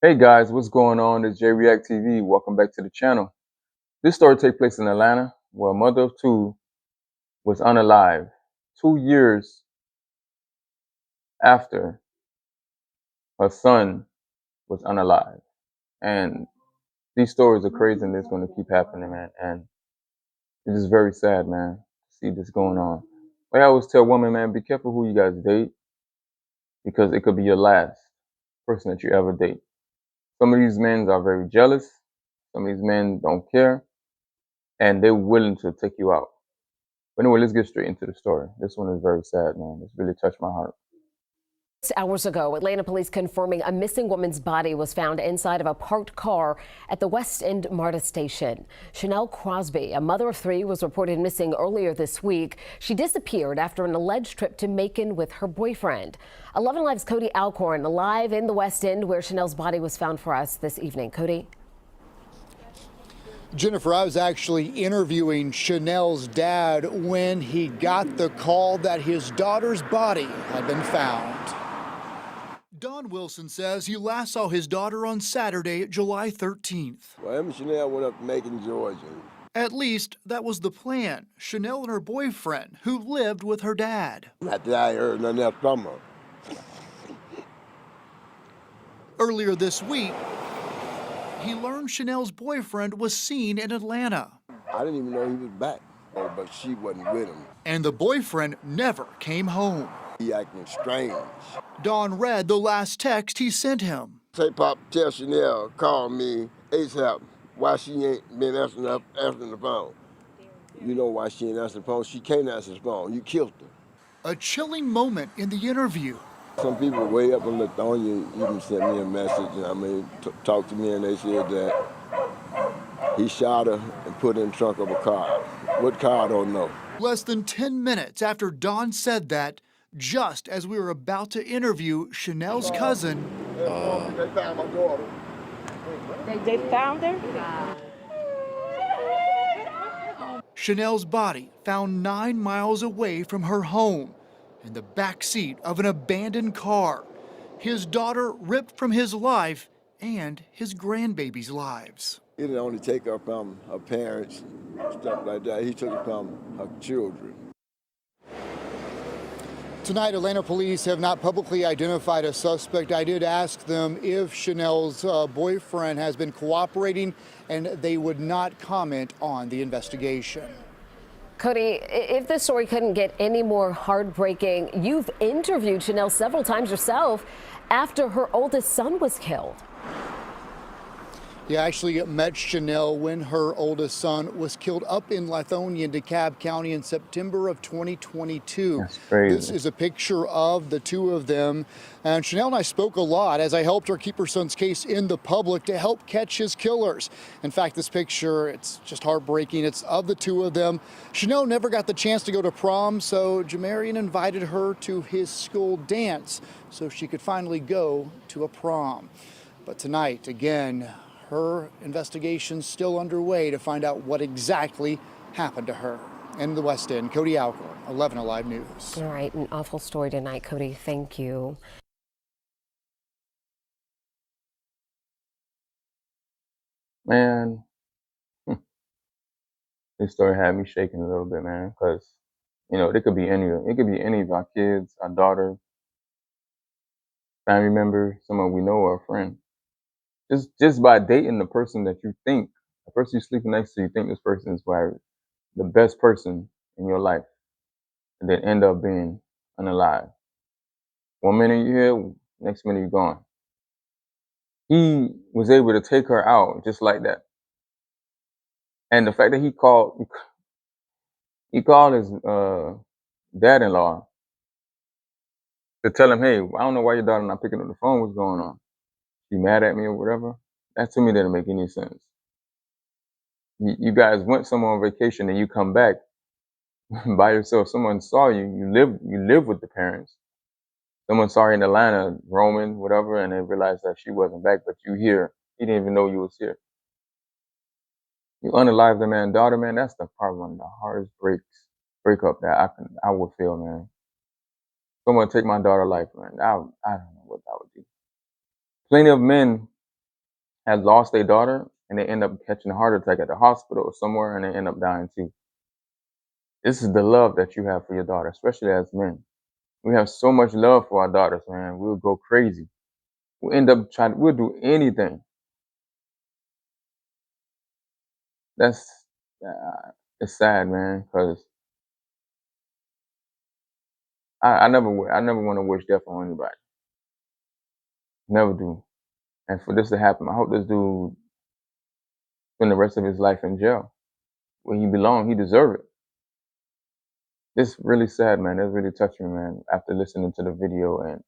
Hey guys, what's going on? It's JReact TV. Welcome back to the channel. This story takes place in Atlanta, where a mother of two was unalive 2 years after her son was unalive. And these stories are crazy and it's going to keep happening, man. And it is very sad, man, to see this going on. Like I always tell women, man, be careful who you guys date because it could be your last person that you ever date. Some of these men are very jealous. Some of these men don't care and they're willing to take you out. But anyway, let's get straight into the story. This one is very sad, man. It's really touched my heart. Hours ago, Atlanta police confirming a missing woman's body was found inside of a parked car at the West End MARTA station. Chanel Crosby, a mother of three, was reported missing earlier this week. She disappeared after an alleged trip to Macon with her boyfriend. 11 Alive's Cody Alcorn live in the West End where Chanel's body was found for us this evening. Cody? Jennifer, I was actually interviewing Chanel's dad when he got the call that his daughter's body had been found. Don Wilson says he last saw his daughter on Saturday, July 13th. Well, him and Chanel went up to Macon, Georgia. At least that was the plan. Chanel and her boyfriend, who lived with her dad. After that, I heard nothing else from her. Earlier this week, he learned Chanel's boyfriend was seen in Atlanta. I didn't even know he was back, but she wasn't with him. And the boyfriend never came home. He acting strange. Don read the last text he sent him. Say, Pop, tell Chanel, call me ASAP. Why she ain't been answering the phone? You know why she ain't answering the phone? She can't answer the phone. You killed her. A chilling moment in the interview. Some people way up and looked on you, even sent me a message, and talked to me, and they said that he shot her and put her in the trunk of a car. What car, I don't know. Less than 10 minutes after Don said that, just as we were about to interview Chanel's cousin, They found my daughter. They found her? Chanel's body found 9 miles away from her home in the back seat of an abandoned car. His daughter ripped from his life and his grandbaby's lives. He didn't only take her from her parents, stuff like that. He took her from her children. Tonight, Atlanta police have not publicly identified a suspect. I did ask them if Chanel's boyfriend has been cooperating, and they would not comment on the investigation. Cody, if this story couldn't get any more heartbreaking, you've interviewed Chanel several times yourself after her oldest son was killed. Yeah, I actually met Chanel when her oldest son was killed up in Lithonia, DeKalb County in September of 2022. That's crazy. This is a picture of the two of them. And Chanel and I spoke a lot as I helped her keep her son's case in the public to help catch his killers. In fact, this picture, it's just heartbreaking. It's of the two of them. Chanel never got the chance to go to prom, so Jamarian invited her to his school dance so she could finally go to a prom. But tonight, again, her investigation's still underway to find out what exactly happened to her. In the West End, Cody Alcorn, 11 Alive News. All right, an awful story tonight, Cody. Thank you. Man, this story had me shaking a little bit, man, because it could be any of our kids, our daughter, family member, someone we know, or a friend. Just by dating the person that you think, the person you're sleeping next to, you think this person is the best person in your life, and then end up being unalive. 1 minute you're here, next minute you're gone. He was able to take her out just like that. And the fact that he called his dad-in-law to tell him, hey, I don't know why your daughter not picking up the phone, what's going on? She mad at me or whatever? That to me didn't make any sense. You guys went somewhere on vacation and you come back by yourself. Someone saw you. You live with the parents. Someone saw you in Atlanta, roaming, whatever, and they realized that she wasn't back, but you here. He didn't even know you was here. You unalive the man, daughter, man. That's probably one of the hardest breakup that I would feel, man. Someone take my daughter's life, man. I don't know what that would do. Plenty of men has lost their daughter and they end up catching a heart attack at the hospital or somewhere and they end up dying too. This is the love that you have for your daughter, especially as men. We have so much love for our daughters, man. We'll go crazy. We'll end up we'll do anything. That's, it's sad, man, because I never want to wish death on anybody. Never do. And for this to happen, I hope this dude spend the rest of his life in jail where he belongs. He deserves it. It's really sad, man. It's really touching, man. After listening to the video and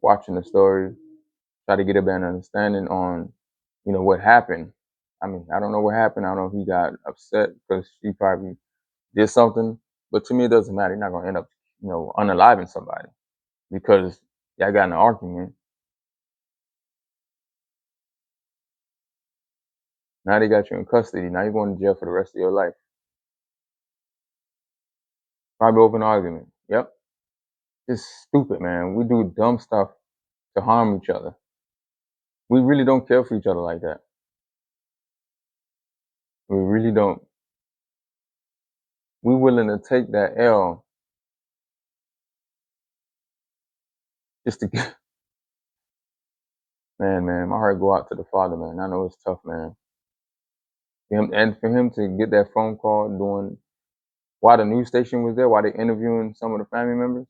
watching the story, try to get a better understanding on, what happened. I mean, I don't know what happened. I don't know if he got upset because she probably did something. But to me, it doesn't matter. You're not gonna end up, unaliving somebody because y'all got in an argument. Now they got you in custody. Now you're going to jail for the rest of your life. Probably over an argument. Yep. It's stupid, man. We do dumb stuff to harm each other. We really don't care for each other like that. We really don't. We're willing to take that L just to get. Man, my heart go out to the father, man. I know it's tough, man. For him to get that phone call while the news station was there, while they interviewing some of the family members.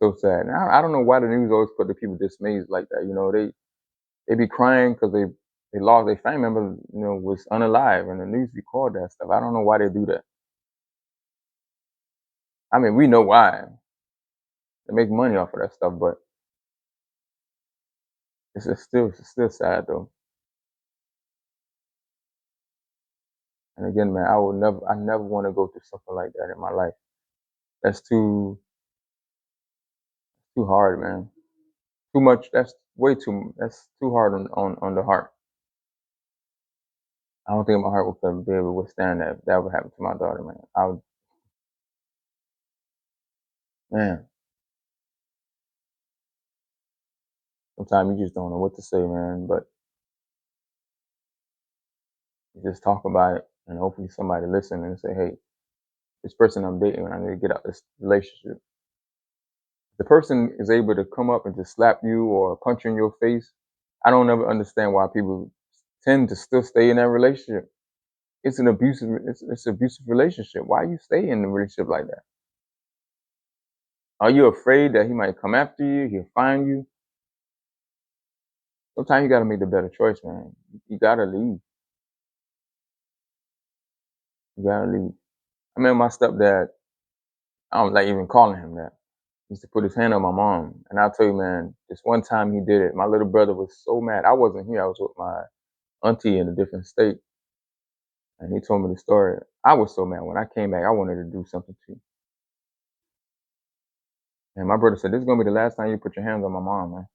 So sad. And I don't know why the news always put the people dismayed like that. They be crying because they lost their family member, was unalive, and the news record that stuff. I don't know why they do that. I mean, we know why. They make money off of that stuff, but it's still sad though. And again, man, I never want to go through something like that in my life. That's too hard, man. Too much. That's too hard on the heart. I don't think my heart would be able to withstand that if that would happen to my daughter, man. Man. Sometimes you just don't know what to say, man, but you just talk about it and hopefully somebody listen and say, hey, this person I'm dating, I need to get out this relationship. The person is able to come up and just slap you or punch you in your face. I don't ever understand why people tend to still stay in that relationship. It's an abusive relationship. Why you stay in a relationship like that? Are you afraid that he might come after you? He'll find you? Sometimes you gotta make the better choice, man. You gotta leave. You gotta leave. I remember my stepdad, I don't like even calling him that. He used to put his hand on my mom. And I'll tell you, man, this one time he did it. My little brother was so mad. I wasn't here. I was with my auntie in a different state. And he told me the story. I was so mad. When I came back, I wanted to do something too. And my brother said, this is going to be the last time you put your hands on my mom, man.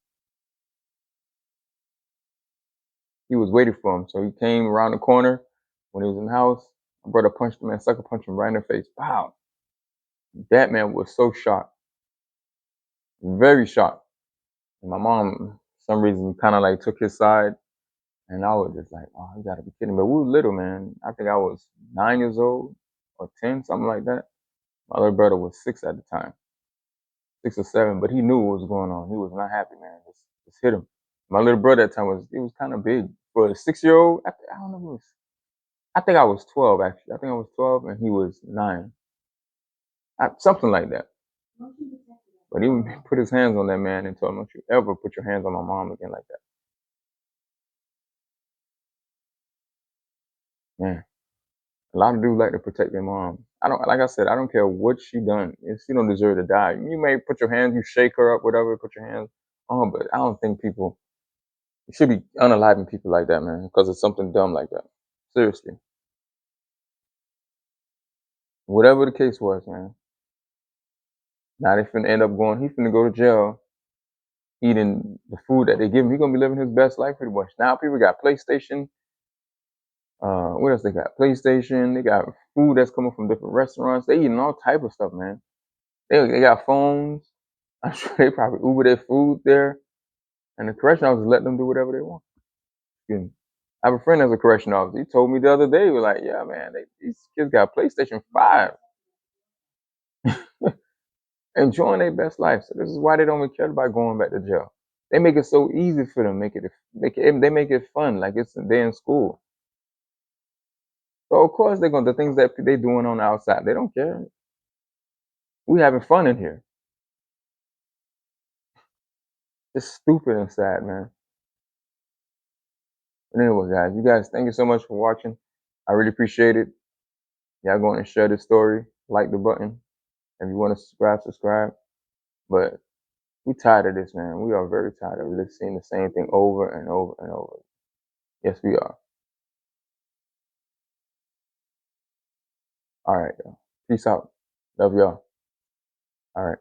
He was waiting for him. So he came around the corner when he was in the house. My brother punched him and sucker punched him right in the face. Wow. That man was so shocked. Very shocked. And my mom, for some reason, kind of like took his side. And I was just like, oh, you gotta be kidding me. But we were little, man. I think I was 9 years old or 10, something like that. My little brother was 6 at the time, 6 or 7, but he knew what was going on. He was not happy, man. Just hit him. My little brother at the time was kind of big. For a 6-year-old, I don't know, I think I was 12, actually. I think I was 12 and he was 9. Something like that. But he put his hands on that man and told him, don't you ever put your hands on my mom again like that. Man, a lot of dudes like to protect their mom. Like I said, I don't care what she done. If she don't deserve to die, you may put your hands, you shake her up, whatever, put your hands on, but I don't think you should be unaliving people like that, man, because it's something dumb like that. Seriously. Whatever the case was, man. Now he's finna go to jail, eating the food that they give him. He's gonna be living his best life pretty much. Now people got PlayStation. What else they got? PlayStation. They got food that's coming from different restaurants. They eating all type of stuff, man. They got phones. I'm sure they probably Uber their food there. And the correction officers let them do whatever they want. Excuse me. I have a friend that's a correction officer. He told me the other day, he was like, yeah, man, these kids got PlayStation 5. Enjoying their best life. So this is why they don't even care about going back to jail. They make it so easy for them. They make it fun, like it's they're in school. So of course they're the things that they doing on the outside. They don't care. We having fun in here. It's stupid and sad, man. But anyway, guys, you guys, thank you so much for watching. I really appreciate it. Y'all go and share this story, like the button. If you want to subscribe, subscribe. But we tired of this, man. We are very tired of seeing the same thing over and over and over. Yes, we are. All right, y'all. Peace out. Love y'all. All right.